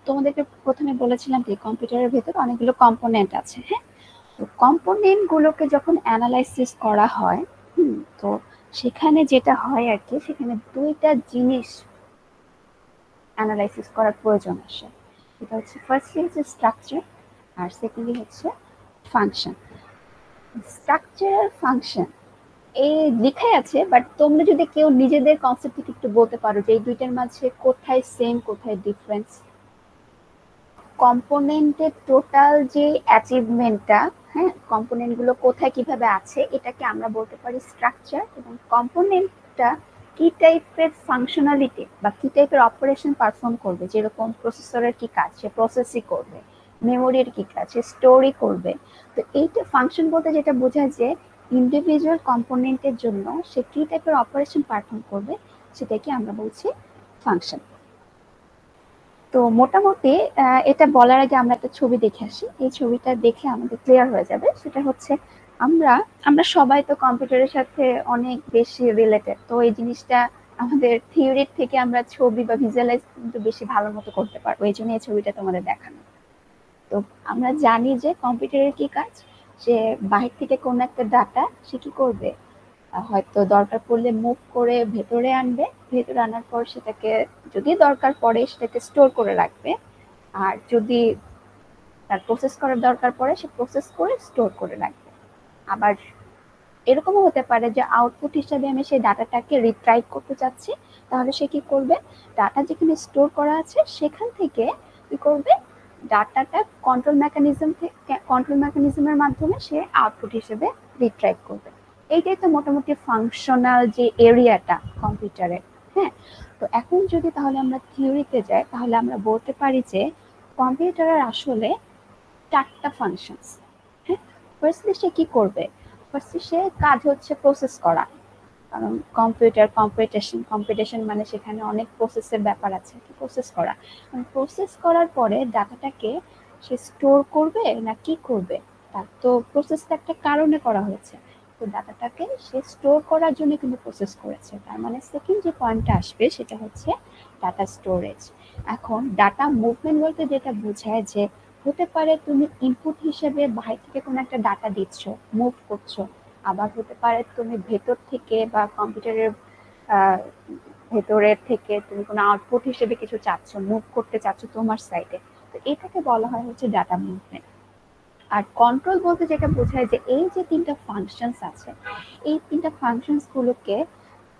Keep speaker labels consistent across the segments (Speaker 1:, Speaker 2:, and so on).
Speaker 1: তোমাদেরকে প্রথমে বলেছিলাম কি কম্পিউটারের ভেতরে অনেকগুলো কম্পোনেন্ট আছে, হ্যাঁ। তো কম্পোনেন্ট গুলোকে যখন অ্যানালাইসিস করা হয়, তো সেখানে যেটা হয় আর কি, সেখানে দুইটা জিনিস অ্যানালাইসিস করার প্রয়োজন আসে। এটা হচ্ছে ফার্স্টলি হচ্ছে স্ট্রাকচার, আর সেকেন্ডলি হচ্ছে ফাংশন। স্ট্রাকচার ফাংশন এই লেখাই আছে, বাট তোমরা যদি কেউ নিজেদের কনসেপ্ট থেকে একটু বলতে পারো যে এই দুইটার মাঝে কোথায় সেম কোথায় ডিফারেন্স। কম্পোনেন্টের টোটাল যে অ্যাচিভমেন্টটা, হ্যাঁ, কম্পোনেন্ট গুলো কোথায় কিভাবে আছে এটাকে আমরা বলতে পারি স্ট্রাকচার, এবং কম্পোনেন্টটা কি টাইপের ফাংশনালিটি বা কি টাইপের অপারেশন পারফর্ম করবে, যেরকম প্রসেসরের কি কাজ সে প্রসেসই করবে, মেমোরির কি কাজ সে স্টোরি করবে। তো এইটা ফাংশন বলতে যেটা বোঝায় যে ইন্ডিভিজুয়াল কম্পোনেন্টের জন্য সে কি টাইপের অপারেশন পারফর্ম করবে, সেটাকে আমরা বলছি ফাংশন। তো মোটামুটি এটা বলার আগে আমরা একটা ছবি দেখে আসি, এই ছবিটা দেখে আমাদের ক্লিয়ার হয়ে যাবে। সেটা হচ্ছে আমরা আমরা সবাই তো কম্পিউটারের সাথে অনেক বেশি রিলেটেড, তো এই জিনিসটা আমাদের থিওরির থেকে আমরা ছবি বা ভিজুয়ালাইজ কিন্তু বেশি ভালো মতো করতে পারবো, এই জন্য এই ছবিটা তোমাদের দেখানো। তো আমরা জানি যে কম্পিউটারের কি কাজ, সে বাহির থেকে কোন একটা ডাটা সে কি করবে, হয়তো দরকার পড়লে মুভ করে ভেতরে আনবে, ভেতরে আনার পর সেটাকে যদি দরকার পড়ে সেটাকে স্টোর করে রাখবে, আর যদি তার প্রসেস করার দরকার পড়ে সে প্রসেস করে স্টোর করে রাখবে। আবার এরকমও হতে পারে যে আউটপুট হিসাবে আমি সেই ডাটাটাকে রিট্রাইভ করতে চাচ্ছি, তাহলে সে কি করবে, ডাটা যেখানে স্টোর করা আছে সেখান থেকে কি করবে, ডাটাটা কন্ট্রোল মেকানিজমের মাধ্যমে সে আউটপুট হিসেবে রিট্রাইভ করবে। এইটাই তো মোটামুটি ফাংশনাল যে এরিয়াটা কম্পিউটারের। হ্যাঁ, তো এখন যদি তাহলে আমরা থিওরিতে যাই, তাহলে আমরা বলতে পারি যে কম্পিউটারের আসলে চারটা ফাংশনস। হ্যাঁ, ফার্স্টলি সে কি করবে, ফার্স্টলি সে কাজ হচ্ছে প্রসেস করা, কারণ কম্পিউটেশন মানে সেখানে অনেক প্রসেসের ব্যাপার আছে, প্রসেস করা। প্রসেস করার পরে ডাটাটাকে সে স্টোর করবে না কি করবে, তার তো প্রসেসটা একটা কারণে করা হয়েছে, তো ডাটাটাকে সে স্টোর করার জন্য কিন্তু প্রসেস করেছে। তার মানে সেকেন্ড যে পয়েন্টটা আসবে সেটা হচ্ছে ডাটা স্টোরেজ। এখন ডাটা মুভমেন্ট বলতে যেটা বোঝায় যে হতে পারে তুমি ইনপুট হিসেবে বাইরে থেকে কোনো একটা ডাটা দিচ্ছ, মুভ করছো, আবার হতে পারে তুমি ভেতর থেকে বা কম্পিউটারের আহ, ভেতরের থেকে তুমি কোনো আউটপুট হিসেবে কিছু চাচ্ছ, মুভ করতে চাচ্ছ তোমার সাইডে। তো এটাকে বলা হয় হচ্ছে ডাটা মুভমেন্ট। আর কন্ট্রোল বলতে যেটা বোঝায় যে এই যে তিনটা ফাংশনস আছে, এই তিনটা ফাংশনস গুলোকে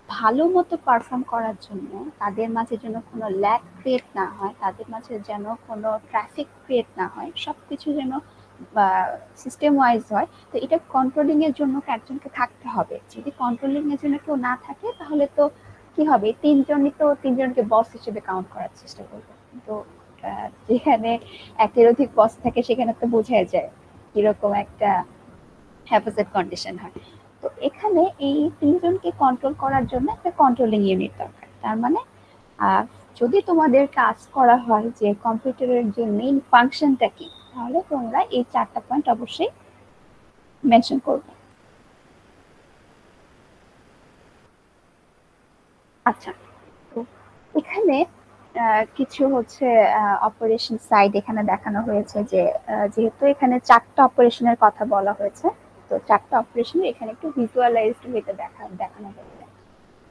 Speaker 1: ভালো মতো পারফর্ম করার জন্য, তাদের মাঝে যেন কোনো ল্যাগ ক্রিয়েট না হয়, তাদের মাঝে যেন কোনো ট্রাফিক ক্রিয়েট না হয়, সবকিছু যেন সিস্টেম ওয়াইজ হয়। তো এটা কন্ট্রোলিং এর জন্য একজনকে থাকতে হবে, যদি কন্ট্রোলিং এর জন্য কেউ না থাকে তাহলে তো কি হবে, তিনজনই তো তিনজনকে বস হিসেবে কাউন্ট করার চেষ্টা করবে। তো যেখানে একের অধিক বস থাকে সেখানে তো বোঝাই যায় কিরকম একটা হ্যাপোসেট কন্ডিশন হয়। তো এখানে এই তিনজনকে কন্ট্রোল করার জন্য একটা কন্ট্রোলিং ইউনিট দরকার। তার মানে আহ, যদি তোমাদের কাজ করা হয় যে কম্পিউটারের যে মেইন ফাংশনটা কি, তাহলে তোমরা এই চারটা পয়েন্ট অবশ্যই মেনশন করবে। আচ্ছা, তো এখানে কিছু হচ্ছে অপারেশন সাইড এখানে দেখানো হয়েছে যে যেহেতু এখানে চারটা অপারেশনের কথা বলা হয়েছে, তো চারটা অপারেশন এখানে একটু ভিজুয়ালাইজড হইতে দেখানো হয়েছে।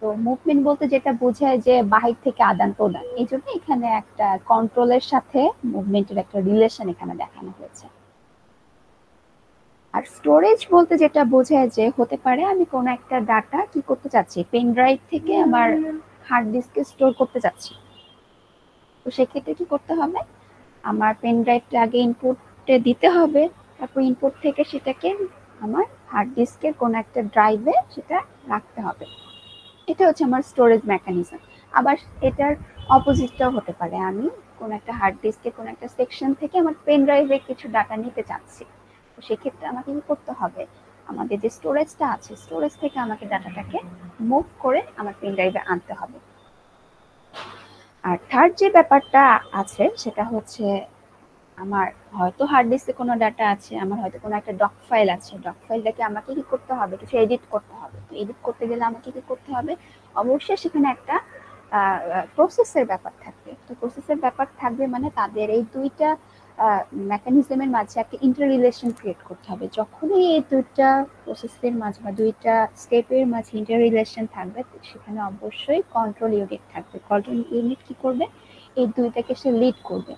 Speaker 1: তো মুভমেন্ট বলতে যেটা বোঝায় যে বাহির থেকে আদান প্রদান, এই জন্য এখানে একটা কন্ট্রোলের সাথে মুভমেন্টের একটা রিলেশন এখানে দেখানো হয়েছে। আর স্টোরেজ বলতে যেটা বোঝায় যে হতে পারে আমি কোনো একটা ডাটা কি করতে চাচ্ছি, পেন ড্রাইভ থেকে আমার হার্ড ডিস্কে স্টোর করতে চাচ্ছি। তো সেক্ষেত্রে কি করতে হবে, আমার পেন ড্রাইভটা আগে ইনপুটে দিতে হবে, তারপর ইনপুট থেকে সেটাকে আমার হার্ড ডিস্কের কোনো একটা ড্রাইভে সেটা রাখতে হবে। এটা হচ্ছে আমার স্টোরেজ মেকানিজম। আবার এটার অপোজিটটাও হতে পারে, আমি কোনো একটা হার্ড ডিস্কে কোনো একটা সেকশন থেকে আমার পেন ড্রাইভে কিছু ডাটা নিতে চাচ্ছি, তো সেক্ষেত্রে আমাকে কি করতে হবে, আমাদের যে স্টোরেজটা আছে স্টোরেজ থেকে আমাকে ডাটাটাকে মুভ করে আমার পেন ড্রাইভে আনতে হবে। আর থার্ড যে ব্যাপারটা আছে সেটা হচ্ছে আমার হয়তো হার্ড ডিস্কে কোনো ডাটা আছে, আমার হয়তো কোনো একটা ডক ফাইল আছে, ডক ফাইলটাকে আমাকে কি করতে হবে, কিছু এডিট করতে হবে। তো এডিট করতে গেলে আমাকে কি করতে হবে, অবশ্যই সেখানে একটা প্রসেসের ব্যাপার থাকবে। তো তো প্রসেসের ব্যাপার থাকবে মানে তাদের এই দুইটা মেকানিজমের মাঝে একটা ইন্টার রিলেশন ক্রিয়েট করতে হবে। যখনই এই দুইটা প্রসেসের মাঝে বা দুইটা স্টেপের মাঝে ইন্টার রিলেশন থাকবে সেখানে অবশ্যই কন্ট্রোল ইউনিট থাকবে। কন্ট্রোল ইউনিট কি করবে? এই দুইটাকে সে লিড করবে।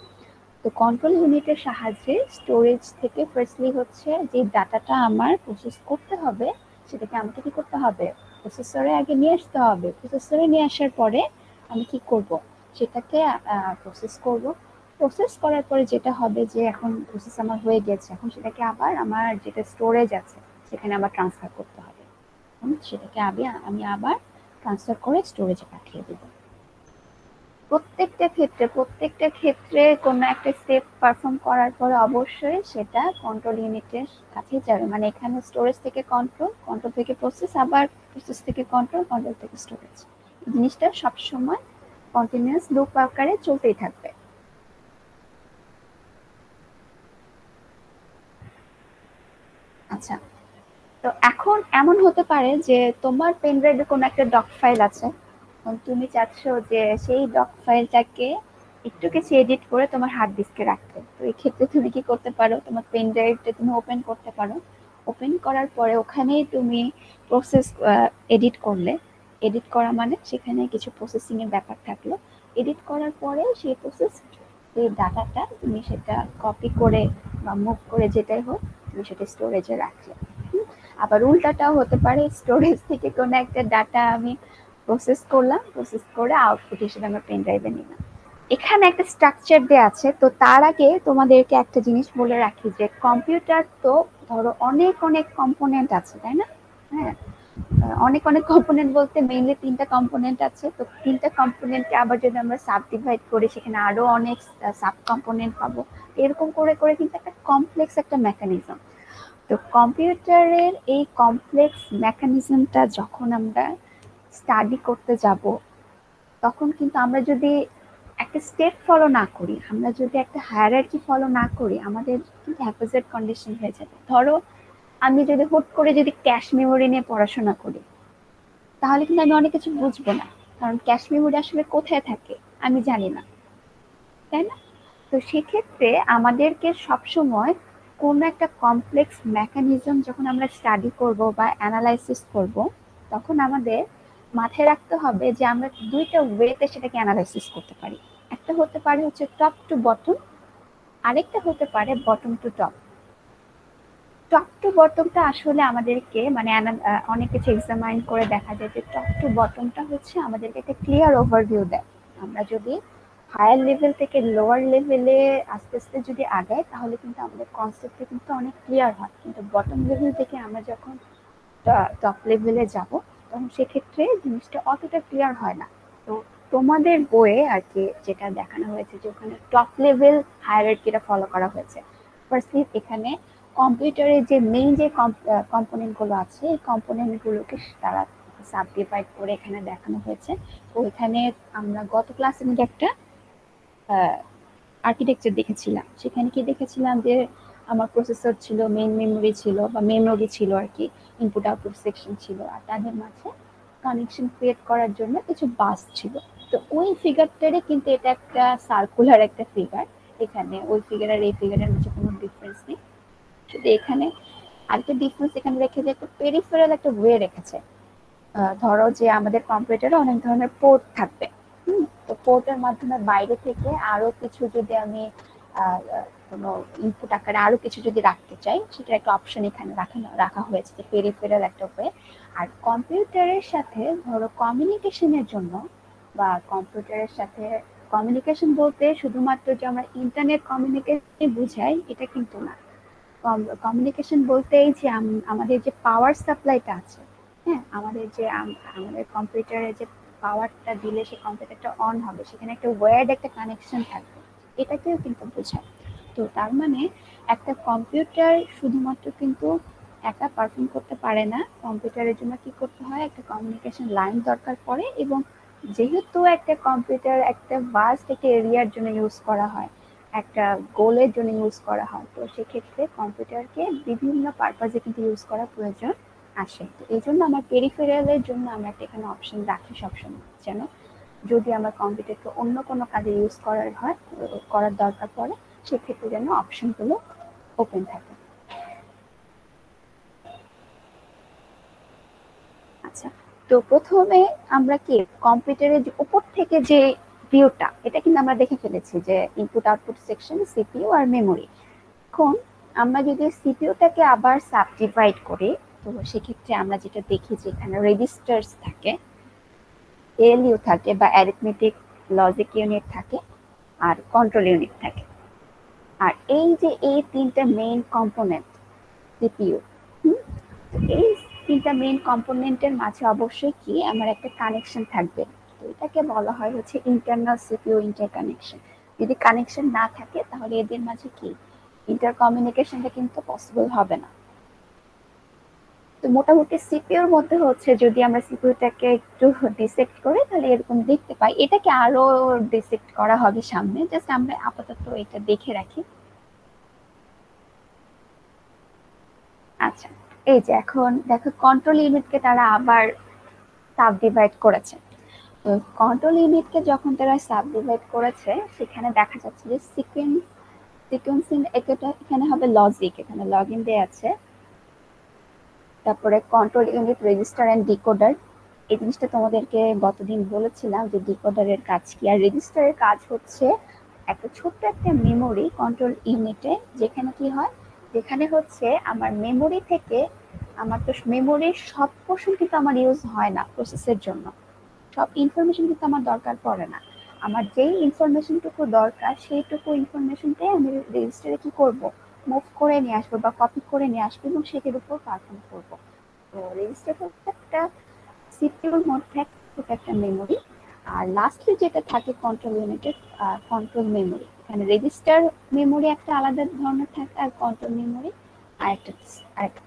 Speaker 1: তো কন্ট্রোল ইউনিটের সাহায্যে স্টোরেজ থেকে ফার্স্টলি হচ্ছে যে ডাটাটা আমার প্রসেস করতে হবে সেটাকে আমাকে কি করতে হবে? প্রসেসরে আগে নিয়ে আসতে হবে। প্রসেসরে নিয়ে আসার পরে আমি কি করব? সেটাকে প্রসেস করব। প্রসেস করার পরে যেটা হবে যে এখন প্রসেস আমার হয়ে গেছে, এখন সেটাকে আবার আমার যেটা স্টোরেজ আছে সেখানে আবার ট্রান্সফার করতে হবে। সেটাকে আমি আবার ট্রান্সফার করে স্টোরেজে পাঠিয়ে দেবো। প্রত্যেকটা ক্ষেত্রে কোনো একটা স্টেপ পারফর্ম করার পরে অবশ্যই সেটা কন্ট্রোল ইউনিটের কাছে যাবে। মানে এখানে স্টোরেজ থেকে কন্ট্রোল, কন্ট্রোল থেকে প্রসেস, আবার প্রসেস থেকে কন্ট্রোল, কন্ট্রোল থেকে স্টোরেজ। এই জিনিসটা সবসময় কন্টিনিউয়াস লুপ আকারে চলতেই থাকবে। আচ্ছা, তো এখন এমন হতে পারে যে তোমার পেন ড্রাইভে কোনো একটা ডক ফাইল আছে, তুমি চাচ্ছ যে সেই ডক ফাইলটাকে একটু কিছু এডিট করে তোমার হার্ড ডিস্কে রাখতে। তো এই ক্ষেত্রে তুমি কি করতে পারো? তোমার পেন ড্রাইভটা তুমি ওপেন করতে পারো। ওপেন করার পরে ওখানেই তুমি প্রসেস এডিট করলে। এডিট করা মানে সেখানে কিছু প্রসেসিং এর ব্যাপার থাকলো। এডিট করার পরে সেই প্রসেস এই ডাটাটা তুমি সেটা কপি করে বা মুভ করে যেটাই হোক তুমি সেটা স্টোরেজে রাখলে। আবার উল্টাটাও হতে পারে, স্টোরেজ থেকে কোনো একটা ডাটা আমি প্রসেস করলাম, প্রসেস করে আউটপুট হিসেবে আমরা পেন ড্রাইভে নিলাম। এখানে একটা স্ট্রাকচার দেওয়া আছে। তো তার আগে তোমাদেরকে একটা জিনিস বলে রাখি যে কম্পিউটার তো ধরো অনেক অনেক কম্পোনেন্ট আছে, তাই না? হ্যাঁ, অনেক অনেক কম্পোনেন্ট বলতে মেইনলি 3টা কম্পোনেন্ট আছে। তো 3টা কম্পোনেন্টকে আবার যদি আমরা সাব ডিভাইড করি সেখানে আরো অনেক সাব কম্পোনেন্ট পাবো। এরকম করে করে কিন্তু একটা কমপ্লেক্স একটা মেকানিজম। তো কম্পিউটারের এই কমপ্লেক্স মেকানিজমটা যখন আমরা স্টাডি করতে যাব তখন কিন্তু আমরা যদি একটা স্টেপ ফলো না করি, আমরা যদি একটা হায়ারার্কি ফলো না করি, আমাদের কিন্তু অ্যাপোজিট কন্ডিশন হয়ে যাবে। ধরো আমি যদি হুট করে যদি ক্যাশ মেমোরি নিয়ে পড়াশোনা করি তাহলে কিন্তু আমি অনেক কিছু বুঝবো না, কারণ ক্যাশ মেমোরি আসলে কোথায় থাকে আমি জানি না, তাই না? তো সেক্ষেত্রে আমাদেরকে সবসময় কোনো একটা কমপ্লেক্স মেকানিজম যখন আমরা স্টাডি করব বা অ্যানালাইসিস করব তখন আমাদের মাথায় রাখতে হবে যে আমরা দুইটা ওয়েতে সেটাকে অ্যানালাইসিস করতে পারি। একটা হতে পারে হচ্ছে টপ টু বটম, আরেকটা হতে পারে bottom to top. Top to বটমটা আসলে আমাদেরকে মানে অনেক কিছু এক্সামাইন করে দেখা যায় যে টপ টু বটমটা হচ্ছে আমাদেরকে একটা ক্লিয়ার ওভারভিউ দেয়। আমরা যদি হায়ার লেভেল থেকে লোয়ার লেভেলে আস্তে আস্তে যদি আগাই তাহলে কিন্তু আমাদের কনসেপ্টটা কিন্তু অনেক ক্লিয়ার হয়। কিন্তু বটম লেভেল থেকে আমরা যখন টপ লেভেলে যাব তখন সেক্ষেত্রে জিনিসটা অতটা ক্লিয়ার হয় না। তো তোমাদের বইয়ে আর কি যেটা দেখানো হয়েছে যে ওখানে টপ লেভেল হায়ারার্কিটা ফলো করা হয়েছে। ফার্স্টলি এখানে কম্পিউটারের যে মেইন যে কম্পোনেন্ট গুলো আছে এই কম্পোনেন্ট গুলোকে তারা সাব ডিভাইড করে এখানে দেখানো হয়েছে। তো এখানে আমরা গত ক্লাসে কিন্তু একটা আর্কিটেকচার দেখেছিলাম। সেখানে কি দেখেছিলাম যে আমার প্রসেসর ছিল, মেইন মেমোরি ছিল বা মেমোরি ছিল আর কি, ইনপুট আউটপুট সেকশন ছিল, আর তাদের মাঝে কানেকশন ক্রিয়েট করার জন্য কিছু বাস ছিল। তো ওই ফিগারটারে কিন্তু এটা একটা সার্কুলার একটা ফিগার। এখানে ওই ফিগার আর এই ফিগারের মধ্যে কোনো ডিফারেন্স নেই, শুধু এখানে আরেকটা ডিফারেন্স এখানে রেখে যে একটা পেরিফেরাল একটা ওয়ে রেখেছে। ধরো যে আমাদের কম্পিউটারে অনেক ধরনের পোর্ট থাকবে। তো পোর্টের মাধ্যমে বাইরে থেকে আরো কিছু যদি আমি কোনো ইনপুট আকারে আরো কিছু যদি রাখতে চাই সেটার একটা অপশন এখানে রাখা হয়েছে যে পেরিফেরাল একটা ওয়ে। আর কম্পিউটারের সাথে ধরো কমিউনিকেশনের জন্য বা কম্পিউটারের সাথে কমিউনিকেশন বলতে শুধুমাত্র যে আমরা ইন্টারনেট কমিউনিকেশন বুঝাই এটা কিন্তু না। কমিউনিকেশন বলতে এই যে আমাদের যে পাওয়ার সাপ্লাইটা আছে, হ্যাঁ, আমাদের কম্পিউটারে যে পাওয়ারটা দিলে সেই কম্পিউটারটা অন হবে সেখানে একটা ওয়্যার্ড একটা কানেকশন থাকবে, এটাকেও কিন্তু বোঝায়। তো তার মানে একটা কম্পিউটার শুধুমাত্র কিন্তু একা পারফর্ম করতে পারে না, কম্পিউটারের জন্য কি করতে হয় একটা কমিউনিকেশন লাইন দরকার পড়ে। এবং যেহেতু একটা কম্পিউটার একটা ভাস্ট একটা এরিয়ার জন্য ইউজ করা হয়, একটা গোলের জন্য ইউজ করা হয়, তো সেক্ষেত্রে কম্পিউটারকে বিভিন্ন পারপাজে কিন্তু ইউজ করা প্রয়োজন আসে। তো এই জন্য আমার পেরিফেরালের জন্য আমরা একটা এখানে অপশন রাখি সবসময় যেন যদি আমার কম্পিউটারকে অন্য কোনো কাজে ইউজ করার দরকার পড়ে, সেক্ষেত্রে যেন অপশনগুলো ওপেন থাকে। আচ্ছা, তো প্রথমে আমরা কি কম্পিউটারের যে উপর থেকে যে ভিউটা, এটা কিন্তু আমরা দেখে ফেলেছি যে ইনপুট আউটপুট সেকশন, সিপিইউ আর মেমোরি। এখন আমরা যদি সিপিইউটাকে আবার সাবডিভাইড করি, তো সেক্ষেত্রে আমরা যেটা দেখি যে এখানে রেজিস্টার্স থাকে, এএলইউ থাকে বা অ্যারিথমেটিক লজিক ইউনিট থাকে, আর কন্ট্রোল ইউনিট থাকে। আর এই যে এই তিনটা মেইন কম্পোনেন্ট সিপিইউ, এই তিনটা মেইন কম্পোনেন্টের মাঝে অবশ্যই কি আমার একটা কানেকশন থাকবে। তো এটাকে বলা হয় হচ্ছে ইন্টারনাল সিপিইউ ইন্টারকানেকশন। যদি কানেকশন না থাকে তাহলে এদের মাঝে কি ইন্টারকমিউনিকেশনটা কিন্তু পসিবল হবে না। তো মোটামুটি সিপিইউর মধ্যে হচ্ছে যদি আমরা সিপিইউটাকে একটু ডিসেক্ট করি তাহলে এরকম দেখতে পাই। এটাকে আরো ডিসেক্ট করা হবে সামনে, জাস্ট আমরা আপাতত এটা দেখে রাখি। আচ্ছা, এই যে এখন দেখো কন্ট্রোল ইউনিটকে তারা আবার সাব ডিভাইড করেছে। তো কন্ট্রোল ইউনিটকে যখন তারা সাব ডিভাইড করেছে, সেখানে দেখা যাচ্ছে যে সিকোয়েন্সিং এখানে হবে লজিক, এখানে লগইন দেয়া আছে। তারপরে control unit, register and decoder. এই জিনিসটা তোমাদেরকে গতদিন বলেছিলাম যে ডিকোডারের কাজ কি। আর রেজিস্টারের কাজ হচ্ছে একটা ছোট্ট একটা মেমোরি কন্ট্রোল ইউনিটে, যেখানে কি হয়, যেখানে হচ্ছে আমার মেমোরি থেকে, আমার তো মেমোরির সব পোর্শন কিন্তু আমার ইউজ হয় না প্রসেসের জন্য, সব ইনফরমেশন কিন্তু আমার দরকার পড়ে না। আমার যেই ইনফরমেশনটুকু দরকার সেইটুকু ইনফরমেশনটাই আমি রেজিস্টারে কি করব, মুভ করে নিয়ে আসবো বা কপি করে নিয়ে আসবো এবং সেটার উপর পারফর্ম করবো। তো রেজিস্টার হচ্ছে একটা সিপিইউর মধ্যে একটা মেমোরি। আর লাস্টলি যেটা থাকে কন্ট্রোল ইউনিটের কন্ট্রোল মেমোরি, এখানে রেজিস্টার মেমোরি একটা আলাদা ধরনের থাকে, আর কন্ট্রোল মেমোরি আরেকটা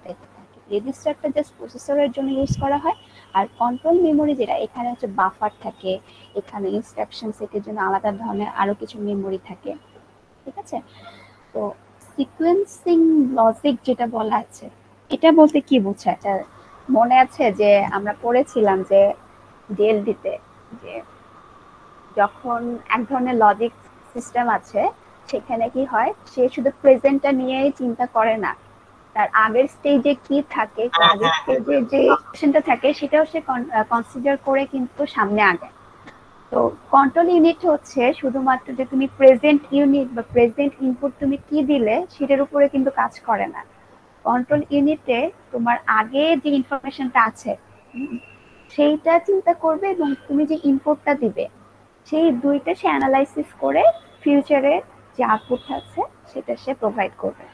Speaker 1: টাইপের থাকে। রেজিস্টারটা জাস্ট প্রসেসরের জন্য ইউজ করা হয়, আর কন্ট্রোল মেমোরি যেটা, এখানে হচ্ছে বাফার থাকে, এখানে ইনস্ট্রাকশন সেটের জন্য আলাদা ধরনের আরো কিছু মেমোরি থাকে। ঠিক আছে? তো সিকোয়েন্সিং লজিক যেটা বলা আছে, এটা বলতে কি বোঝায়? এটা মনে আছে যে আমরা পড়েছিলাম যে ডিএলডিতে, যে যখন এক ধরনের লজিক সিস্টেম আছে, সেখানে কি হয়, সে শুধু প্রেজেন্টটা নিয়েই চিন্তা করে না, তার আগের স্টেজে কি থাকে, আগের স্টেজে যে অপশনটা থাকে সেটাও সে কনসিডার করে কিন্তু সামনে আগে। তো কন্ট্রোল ইউনিট হচ্ছে শুধুমাত্র যে তুমি প্রেজেন্ট ইউনিট বা প্রেজেন্ট ইনপুট তুমি কি দিলে সেটার উপরে কিন্তু কাজ করে না। কন্ট্রোল ইউনিটে তোমার আগে যে ইনফরমেশনটা আছে সেইটা চিন্তা করবে, এবং তুমি যে ইনপুটটা দিবে সেই দুইটা সে অ্যানালাইসিস করে ফিউচারে যে আউটপুট আছে সেটা সে প্রোভাইড করবে।